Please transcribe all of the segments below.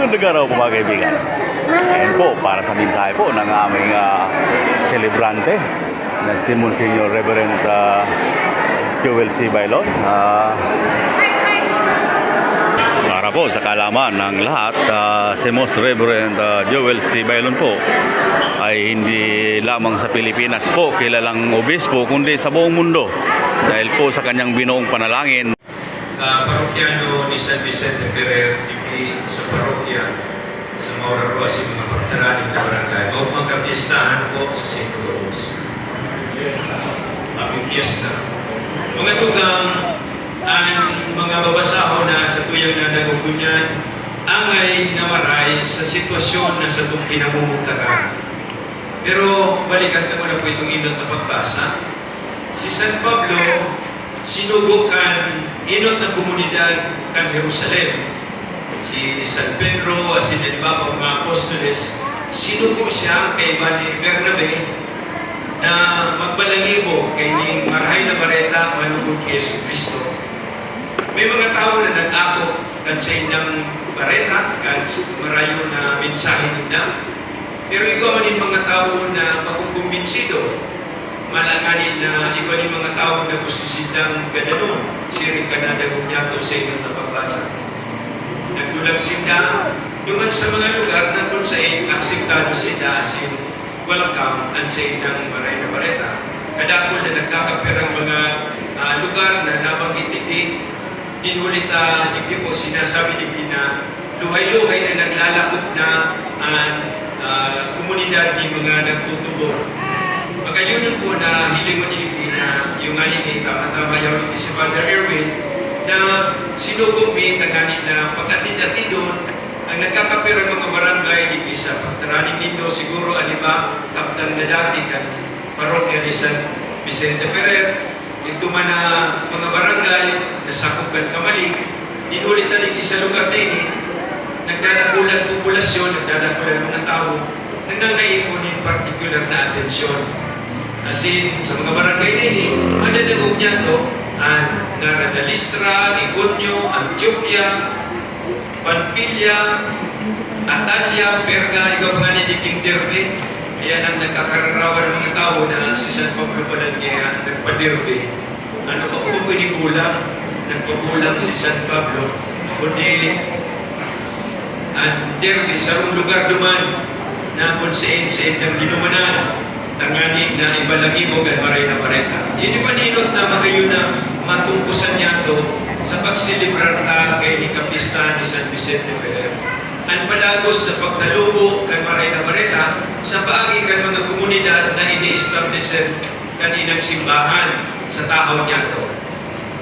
Magandang araw po mga kaibigan. Ayan po, para sa mensahe po ng aming celebrante na si Monsignor Reverend Joel C. Bailon. Para po sa kaalaman ng lahat, si Most Reverend Joel C. Bailon po ay hindi lamang sa Pilipinas po kilalang obispo, kundi sa buong mundo dahil po sa kanyang binuong panalangin. Parokyano ni San Vicente Ferrer, sa parokya sa Maura Roa, sa mga pagtaraning na barangay. O magkapiestahan po sa St. Rose. Aming fiesta. Mga tugang, ang mga babasaho na sa tuyang na nagugunyan, angay namaray sa sitwasyon na sa itong kinamumutakan. Pero balikan naman na po itong inot na pagbasa. Si San Pablo, sinugo kan inot na komunidad kan Jerusalem. Si San Pedro, si Nalibaba, mga apostoles, sinugo siya kay Bani Bernabe na magbalangibo kay ning marahay na bareta manungod kay Yesu Cristo. May mga tao na nag-ako kan sa inyong bareta, kan marayo na mensahe nila. Pero ikaw manin mga tao na makukumbinsido, malanganin na iba ni mga tao na gusto silang gananon, siring ka na nagumyato sa inyong napagbasa. Nagdulag sila, yung sa mga lugar na kung sa akseptado sila asin welcome ang sa inyong maray na bareta. Kadakol na nagkakapirang mga lugar na nabanggit hindi, dinulit hindi po sinasabi ni na luhay-luhay na naglalakot na komunidad ni mga nagtutubor. Magayunan po na hiling mo nilipin na yung alin ni tama-tama yung si Father Erwin na sinugong may taganit na pag-atid-atid doon ang nagkakapirang mga barangay ni Pisa. Pagtaraning nito siguro aliba kaptan na dati kan parokya ni San Vicente Ferrer. Ito man na mga barangay nasakop kan Kamalig. Inulit na sa lugar na ini nagdadakulan populasyon, nagdadakulan mga tao nangangaipunin particular na atensyon. Asin sa mga barangay na ini, madadagog niya ito ang Listra, Iconio, Antioquia, Pampilla, Atalia, Perga, ikaw mga nidiking Derbe. Ayan ang nagkakararawan ng mga tao na si San Pablo pa nagpa-Derbe. Ano ba kung pinigulang? Nagpagulang si San Pablo. Kundi ang Derbe sa lugar duman na kung sa ng ginumanan tangani na ibalagibog at maray na bareta. Yun yung paninot na magayon na matungkusan niya ito sa pagsilibrar na kay ni Kapista ni San Vicente Ferrer. Ang palagos sa pagtalubo kay maray na bareta sa paagi kan mga komunidad na ini-establish kaninang simbahan sa tao niya ito.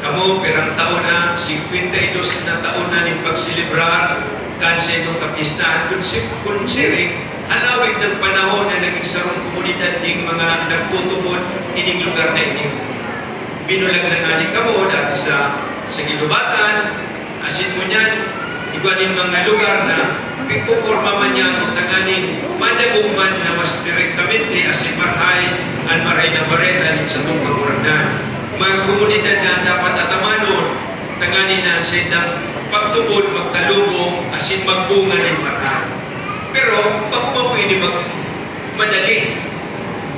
Kamu perang taon na, 52 na taon na ng pagsilibrar kan sa itong kapistahan kung siring alawig ng panahon na naging sarong komunidad ng mga nagtutubod ining lugar na ini. Binulag na nga ni kamo dati sa Gilubatan, asin mo niyan, iba din mga lugar na pagpuporma man niya ang tanganing madagugman na mas direktamente asin marhay ang maray na bareta din sa itong panguragdan. Mga komunidad na dapat atamanon, tanganin na sa itang pagtubod, magtalubong, asin magbunga ng marhay. Pero, bago mo pwede madali,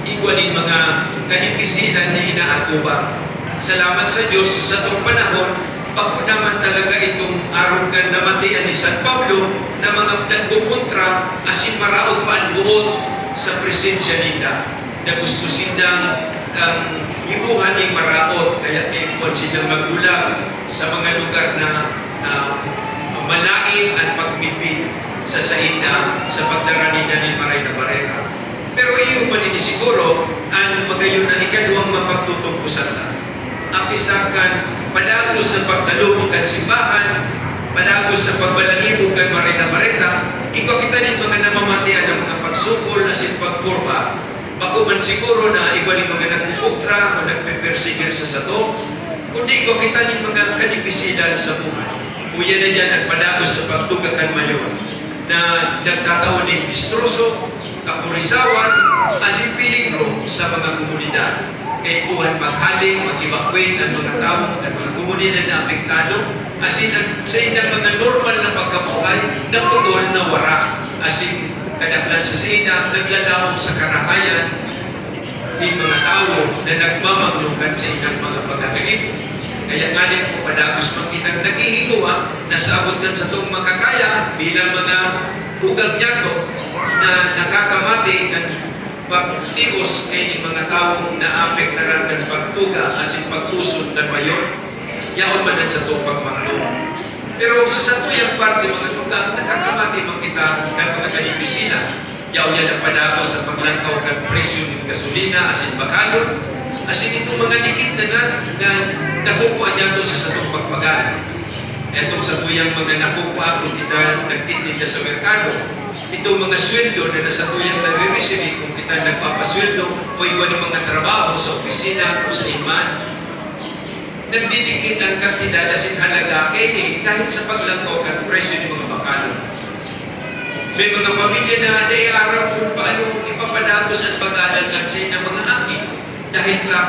igwanin mga kanipisilan na inaatubang. Salamat sa Diyos sa itong panahon, bago naman talaga itong araw ka namatian ni San Pablo na mga nagkukontra asin maraog pa ang buod sa presensya nila na gusto silang ibuhan ng maraot kaya tipon silang maggulang sa mga lugar na malain at pagmipin sa saina sa pagdarani na ni maray na bareta. Pero iyo man ini siguro ang magayon na ikaduang mapagtutungkusan na. Apisakan padagos sa pagtalubog kan simbahan, padagos sa pagbalangibog kan maray na bareta, ikaw kita din mga namamatian ng mga pagsukol asin pagkurba. Bako man siguro na iba ni mga nagpuputra o nagpepersigir sa sato, kundi ikaw kita din mga kanipisilan sa buhay. Kuya na dyan ang padagos sa pagtugakan mayon na nagtataon ng distroso, kapurisawan, asin peligro sa mga komunidad. Kaya puhan maghaling, mag-evacuate ang mga tao, ang mga komunidad na apektado, Asin sa ilang mga normal na pagkabuhay, napudol na wara. Asin kadaklan sa ina, naglalaom sa karahayan, ng mga tao na nagmamaglukan sa ilang mga pagkakaib. Kaya ngayon po padagos makitang naghihigawa na sa abot ng sa itong makakaya bilang mga tugang nyato na nakakamati ng pagtigos kay mga taong naapektaran ng pagtuga asin pag-usod ng mayon. Yaon man sa itong pagmanglo. Pero sa satuyang parte mga tugang nakakamati makita ng mga kanipisina. Yaw yan ang padagos sa paglangkaw ng presyo ng gasolina asin bakalon. Asin itong mga dikit na nakukuha niya ito sa satong pagpagal. Itong satuyang mga nakukuha kung kita nagtitinda sa merkado. Itong mga sweldo na nasa tuyang nare-receive kung kita nagpapasweldo o iba ng mga trabaho sa opisina o sa iman. Nagdidikit ang kantidad asin halaga kay dahil sa paglangkaw ng presyo ng mga bakalon. May mga pamilya na naiarap kung paano ipapadagos at pag-aaral ng sa mga akin. Dahil ka,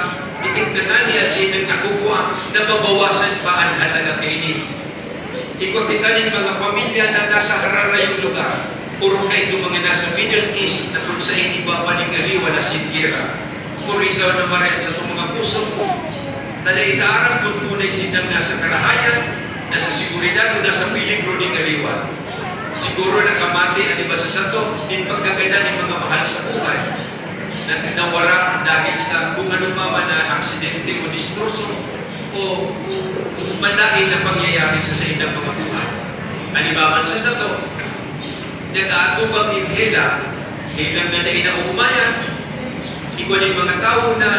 dikit na nani at siya nakukuha na mabawasan pa ang halaga kainin. Ikaw kita rin mga pamilya na nasa hararayong lugar. Puro na ito mga nasa Middle East na kung sa hindi ba paningaliwa na singira. Purisaw na marin sa itong mga puso ko. Talay itaarap kung tunay silang nasa karahayan, nasa seguridad o nasa peligro ng aliwa. Siguro nakamati ang iba sa sato, din pagkaganda ng mga mahal sa buhay. Nawara dahil sa kung ano man na aksidente o distroso o malaking na pangyayari sa ilang mga buhay. Halimbawa sa sato, nag-aatubang inhela, ilang na umayan, ikaw ng mga tao na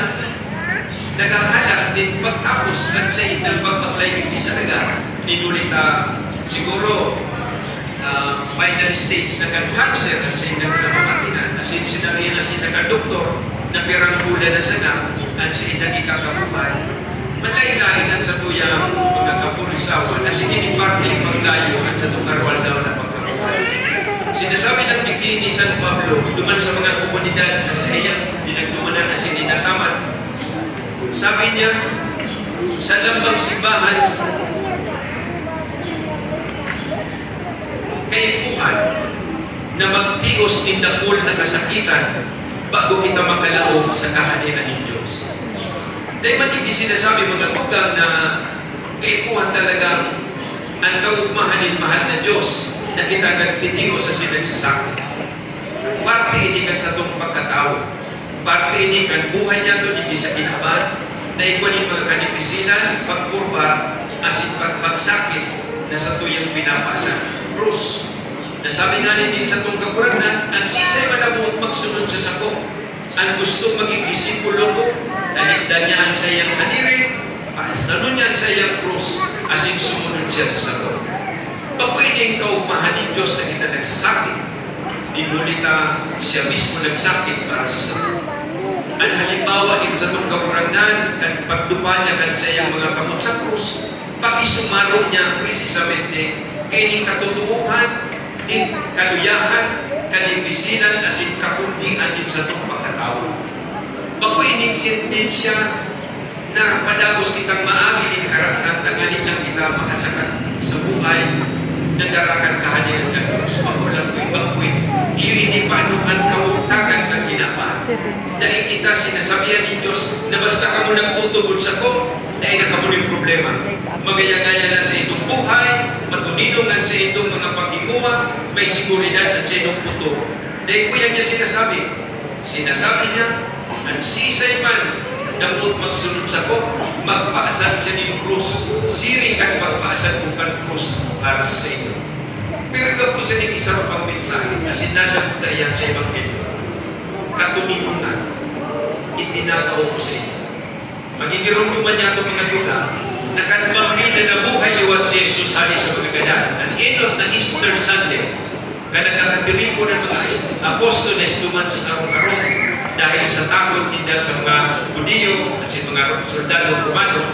naghahala din pagtapos at sa ilang pagpaklay ng isa naga, ninulita siguro final stage na cancer at sa ilang namamatinan. Asin sinabihan na sila ka-doktor na pirangkula na sana at sa ilang ikakabuhay. Malay-lain at sa tuyang mga kapurisawa na sige parte pagdayo at sa tukarwal daw na pagkabuhay. Sinasabi ng bigli ni San Pablo duman sa mga komunidad na sa iyang dinagdumanan na sininataman. Sabi niya, sa lambang simbahan, kaipuhan na magtios ng dakol na kasakitan bago kita makalaog sa kahalinan ng Diyos. Dahil matindi sinasabi mga tugang na kaipuhan talagang ang kaugmahanin mahal na Diyos na kita nagtitios sa sinagsasakit. Parte ini kan sa itong pagkatao. Parte ini kan buhay niya ito hindi sa kinaban na ikunin mga kanipisinan, pagkurba, asin pagsakit na sa tuyang pinapasa. Krus. Nasabi nga din sa itong kakurangnan, ang sisay malabuot magsunod sa sako. Ang gustong maging disipulo ko, daligdan niya ang sayang saniri, pasanon niya ang sayang krus, asing sumunod siya sa sako. Pagpwedeng kaugmahan ng Diyos na kita nagsasakit, dinulita siya mismo nagsakit para sa sako. Ang halimbawa din sa itong kakurangnan, ang pagdupa niya kan sayang mga kamot sa krus, pakisumarong niya precisamente kay ning katutuuhan, ning kaluyahan, kalibisinan, asin kakundian din sa itong pagkatao. Bago ining sentensya na padagos kitang maagi ng karakter na ganit lang kita makasakat sa buhay na darakan kahanian ng Diyos. Magulang ko'y bagwin, hindi panuhan kamugtakan kang kinapaan. Dahil kita sinasabihan ng Diyos na basta ka mo nagtutubod sa ko, dahil na ka mo ng problema. Magaya-gaya na sa itong buhay, matuninungan sa itong mga paghinguha, may siguridad at sa itong puto. Dahil po yan niya sinasabi. Sinasabi niya, ang sisay man damot magsunod sa ko, magpaasan siya ng krus. Siring at magpaasan kung kan krus para sa inyo. Pero ito po sa nang isang pang mensahe na sinanaputayan sa Ebanghelyo. Katuninungan, itinatao ko sa inyo. Magigirong naman niya ito mga tula, na kanbangin na buhay liwat si Jesus hali sa mga ganyan. Ang enot na Easter Sunday, na nagkakadiripo ng mga apostoles duman sa sarong-arong dahil sa takot nila sa mga Hudiyo at sa mga soldado Romano,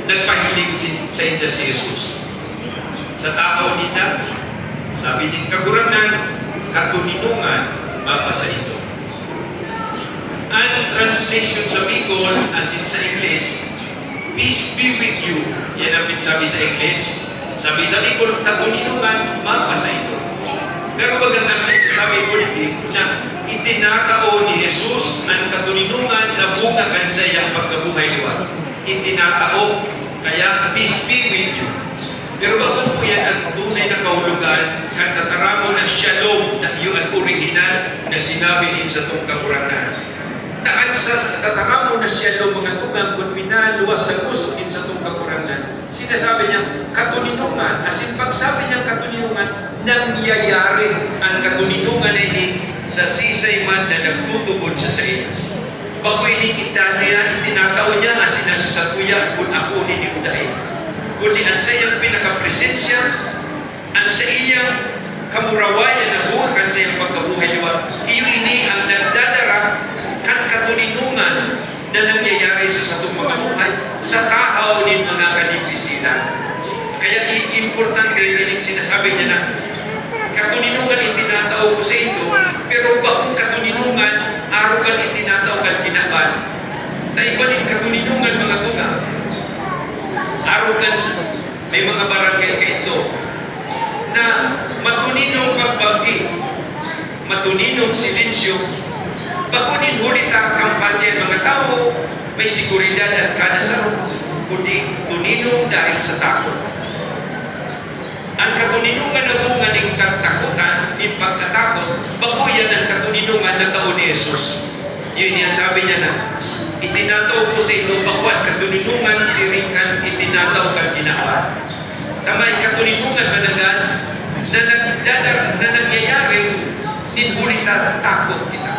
nagpahilig sa inda si Jesus. Sa tao nila, sabi din kagurangan, katuninungan, mapasa ito. Ang translation sa Bicol, as in sa English, peace be with you. Yan ang sabi sa English. Sabi-sabi ko, katuninungan, mapasa ito. Pero magandang nagsasabi ko na itinatao ni Jesus ang katuninungan na bungakan sa iyang pagkabuhay liwat. Itinatao, kaya peace be with you. Pero bakit po yan ang tunay na kahulugan at tataramo ng shalom na yun ang original na sinabi din sa itong kakurangan. Taan sa tataramo na shalom mga tugang kung pinaluwas sa gusto din sa itong kakurangan. Sinasabi niya, katuninungan. As in, pagsabi niya katuninungan, nangyayari ang katuninungan na ini sa sisay man na nagtutubod sa iyo. Bago inikita niya, itinatao niya as in sa satuya kung ako niniudahin. Kundi ang sa iyang pinakapresensya, ang sa iyang kamurawayan na buhakan sa iyang pagkabuhay liwat, iyo ini ang nagdadara kan katuninungan na nangyayari sa satong mga buhay sa tahaw ni mga kanipisilan. Kaya importante rin sinasabi niya na katuninungan itinatao ko sa ito, pero bakong katuninungan araw kan itinatao kan kinaban. Na iba din katuninungan mga tugang. Araw kan may mga barangay ka ito na matuninong pagbagi, matuninong silensyo, bakunin hulit ang kampanya ng mga tao, may siguridad at kanasaro, kundi tuninong dahil sa takot. Ang katuninungan na bunga ng katakutan, ng pagkatakot, bago yan ang katuninungan na tao ni Jesus. Yun yan, sabi niya na, itinataw ko sa ito, bago ang katuninungan, sirikan, itinataw kan ginawa. Tamay katuninungan managan, na nangyayari, ninulita takot kita.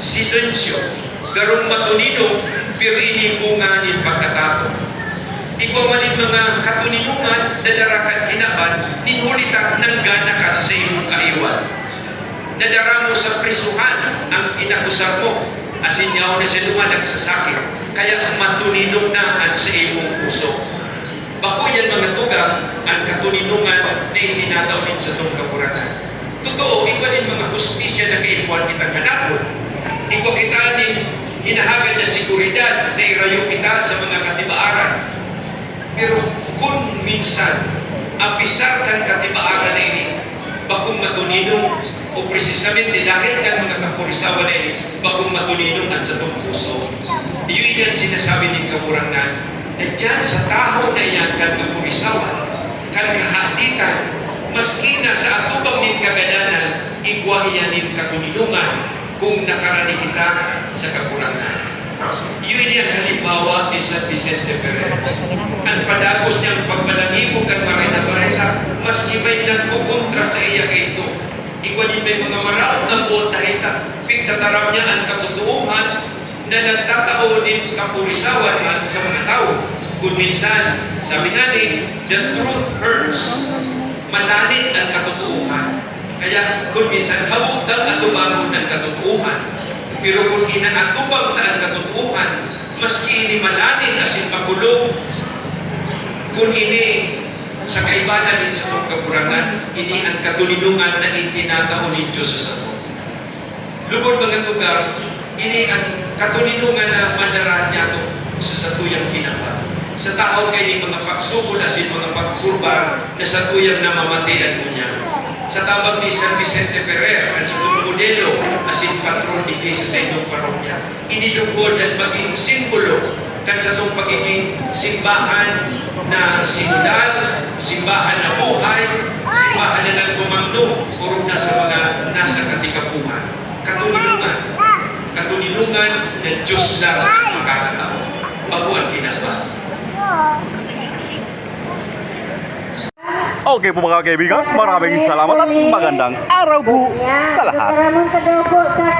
Silensyo, garong matunino, pero inibunga ng pagkatakot. Ikaw man yung mga katuninungan na darakan hinaban, ninulita ng gana ka sa iyong kaiwan. Nadara mo sa prisuhan ang inakusar mo, asin niyaw na siya dumalag sa sakit, kaya matuninong na ang sa iyong puso. Bako yan mga tugang, ang katuninungan na itinataw din sa itong kapurangan. Totoo, iba din mga hustisya na kaipuan kitang hanapon. Ikaw kita din hinahagad na siguridad na irayo kita sa mga katibaaran. Pero kung minsan, apisar kan katibaaran na ini, bakong matuninong o precisamente dahil kan mga kapurisawa na ini, bakong matuninong at sa itong puso. Iyon yan sinasabi ng kapurangan, na dyan sa taho na yan kan kapurisawa, kan kahadikan, maski na sa atubang nin kagadanan, igwa iyan nin katuninungan kung nakarani kita sa kapurangan. Iyon yan halimbawa ni San Vicente Ferrer. Ang padagos niyang pagmalangimo kan marita-marita, maski may nagkukontra sa iya kay ito. Igwa din may mga maraot ng bota ita, pigtataram niya ang katutuuhan na nagtatao din kapurisawan man sa mga tao. Kung minsan, sabi nga ni, the truth hurts. Malalit ang katutuuhan. Kaya kung minsan, habutang atubangon ang katutuuhan. Pero kung inaatubang ta ang katutuuhan, maski ini malalit asin makulong, kung ini sa kaibanan din sa pagkakurangan, ini ang katulinungan na itinatao ni Diyos sa sato. Lugod mga tugang, ini ang katulinungan na madara niya to sa satuyang ginawa. Sa tao kayo mga pagsugod asin mga pagkurbar na satuyang namamatian mo niya. Sa tabang ni San Vicente Ferrer, ang sa modelo asin patron ni Iglesia sa inyong parokya, inilugod at maging simbolo kan sa itong pagiging simbahan na sinudal, simbahan na buhay, simbahan na nagpumangno, kurog na sa mga nasa katikapuhan. Katuninungan na Diyos lang ang makakatao. Bago ang ginagawa. Okay po mga kaibigan, maraming salamat at magandang araw po sa lahat. Maraming kadoko sa